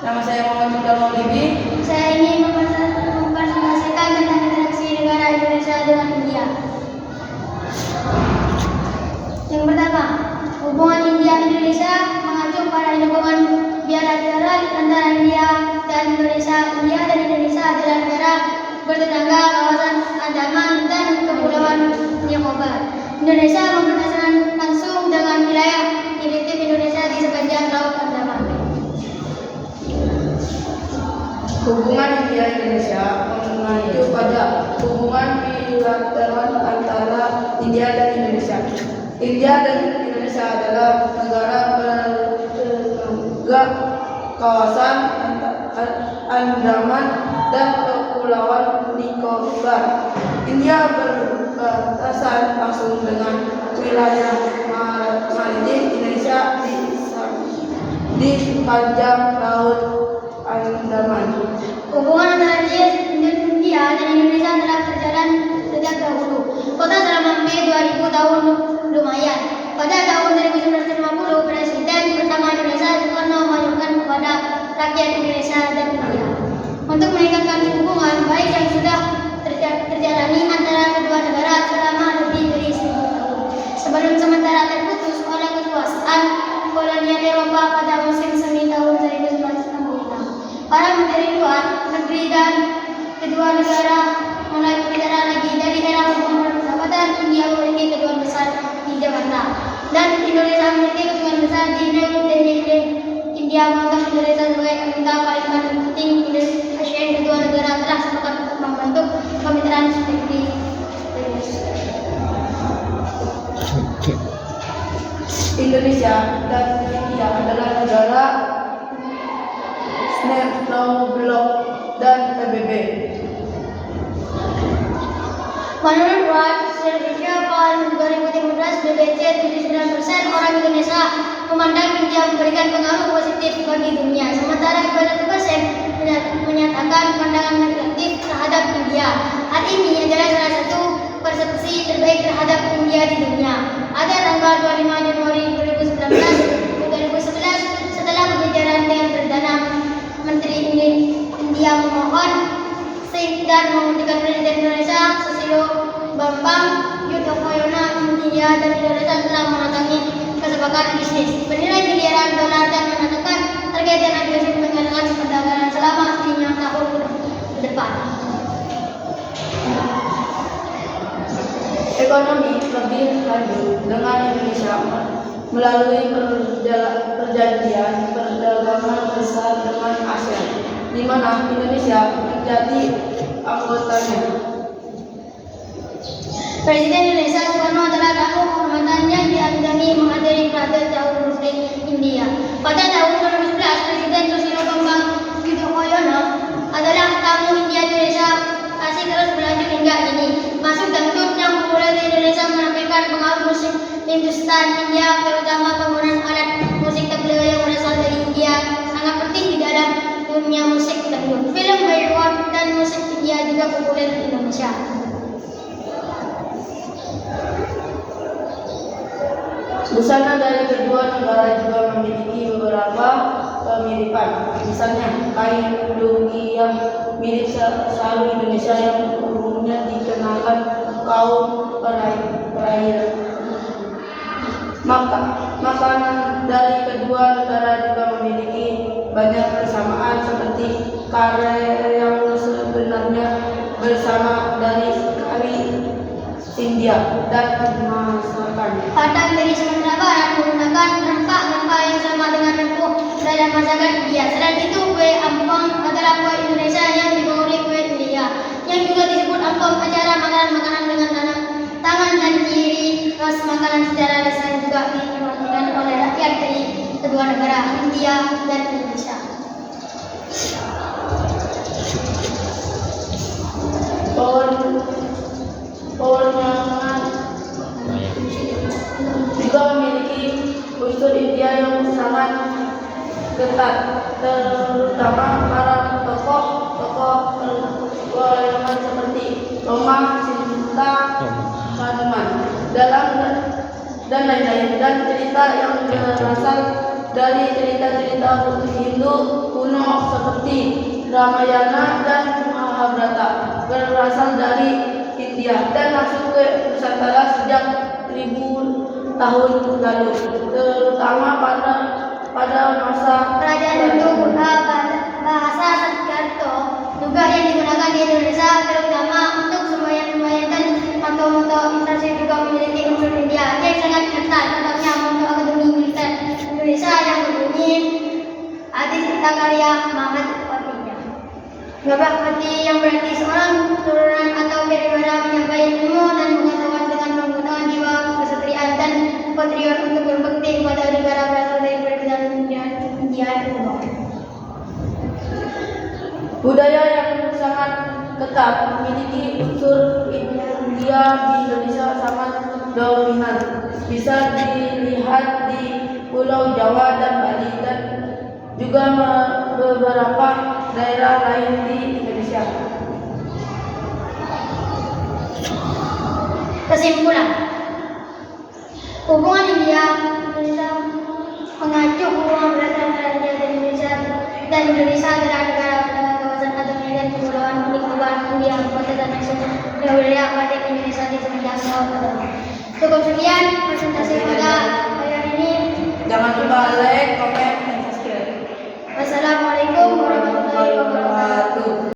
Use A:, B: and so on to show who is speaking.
A: Nama saya Muhammad Sultan Maulidi.
B: Saya ingin mempresentasikan tentang interaksi negara Indonesia dengan India. Yang pertama, hubungan India-Indonesia mengacu pada hubungan bilateral antara India dan Indonesia. India dan Indonesia adalah negara bertetangga kawasan Andaman dan Kepulauan Nicobar. Indonesia berbatasan langsung dengan wilayah maritim Indonesia di sepanjang Laut Andaman.
A: Hubungan India-Indonesia mengacu pada hubungan bilateral antara India dan Indonesia. India dan Indonesia adalah negara bertetangga kawasan Andaman dan Kepulauan Nicobar. India berbatasan langsung dengan wilayah maritim Indonesia di sepanjang Laut Andaman.
B: Hubungan antara India dan Indonesia telah berjalan sejak dahulu. Kota selama Mei 2000 tahun lumayan. Pada tahun 1950, Presiden pertama Indonesia Soekarno mengajukan kepada rakyat Indonesia dan India untuk meningkatkan hubungan baik yang sudah terjalani antara kedua negara selama lebih dari 1000 tahun. Sebelum sementara terputus oleh kekuasaan kolonial Eropa pada musim semi tahun 1966. Para menteri luar negeri dan kedua negara mulai berbicara lagi. Dari era hubungan persahabatan, India memiliki kedudukan besar di Jakarta dan Indonesia memiliki kedudukan besar di New Delhi. India menganggap Indonesia sebagai anggota paling penting Asia. Kedua negara telah sepakat untuk membentuk kemitraan strategis.
A: Indonesia dan India adalah negara Snow Block dan PBB.
B: Menurut World Service tahun 2015, BBC 79% orang Indonesia memandang India memberikan pengaruh positif bagi dunia, sementara 21% menyatakan pandangan negatif terhadap India. Hal ini adalah salah satu persepsi terbaik terhadap India di dunia. Pada tanggal 25 Januari 2011, setelah pembicaraan dengan Perdana Menteri India memohon dan menghentikan Presiden Indonesia Susilo Bambang Yudhoyono, India dan Indonesia telah menandatangani kesepakatan bisnis bernilai miliaran dolar dan menetapkan target dan ambisi pengembangan perdagangan selama 5 tahun ke depan.
A: Ekonomi lebih lanjut dengan Indonesia melalui perjanjian perdagangan besar dengan ASEAN, di mana Indonesia menjadi anggotanya.
B: Presiden Indonesia Soekarno adalah tamu kehormatan yang dianugerahi menghadiri Parade Tahun Muslim India. Pada tahun 2011, Presiden Susilo Bambang Yudhoyono adalah tamu India. Indonesia masih terus berlanjut hingga ini. Masuk dangdut yang populer di Indonesia menampilkan pengaruh musik Hindustan India, terutama penggunaan alat musik tabla yang berasal dari India sangat penting di dalam dunia musik dangdut. Film Bollywood dan musik India juga populer di Indonesia.
A: Busana dari kedua negara juga memiliki beberapa kemiripan. Misalnya, kain lugi yang mirip sarung Indonesia yang umumnya dikenakan kaum perairan. Makanan dari kedua negara juga memiliki banyak kesamaan, seperti kare yang sebenarnya bersama dari kari India dan masakan.
B: Padang dari Sumatera Barat menggunakan rempah-rempah yang sama dengan rempah dalam masakan India. Selain itu, kue ampong adalah kue Indonesia yang dipengaruhi kue India, yang juga disebut ampong. Acara makanan-makanan dengan tangan dan ciri khas makanan secara lisan juga dinikmati oleh rakyat dari kedua negara India dan Indonesia.
A: Pewarnaan juga memiliki unsur India yang sangat ketat, terutama para tokoh pewayangan seperti Roma, Sinta, Hanuman, dan lain-lain, dan cerita yang berasal dari cerita-cerita Hindu kuno seperti Ramayana dan Mahabharata berasal dari India dan masuk ke Nusantara sejak 1000 tahun lalu, terutama pada masa
B: Kerajaan Hindu bahasa Sanskerto juga yang digunakan di Indonesia, terutama untuk semboyan-semboyan atau moto interaksi juga memiliki unsur India yang sangat kental. Contohnya moto Akademi Militer Indonesia yang berbunyi Adi Cipta Karya Mahat Patinya. Babak Pati yang berarti seorang turunan atau perwira menyampaikan ilmu dan pengetahuan dengan menggunakan jiwa kesatriaan dan patriot untuk berbakti kepada negara berasal dari perbedaan India kuno.
A: budaya yang sangat ketat memiliki unsur India di Indonesia sangat dominan. Bisa dilihat di Pulau Jawa dan Bali dan juga beberapa daerah lain di Indonesia.
B: Kesimpulan, hubungan India Indonesia mengacu hubungan bilateral antara India dan Indonesia adalah negara dengan kawasan atau medan kepulauan unik perubahan India kota dan langsung wilayah akademik Indonesia di semenjak awal. Cukup sekian presentasi pada hari ini.
A: Jangan lupa like, komen, dan subscribe.
B: Wassalamualaikum warahmatullahi wabarakatuh.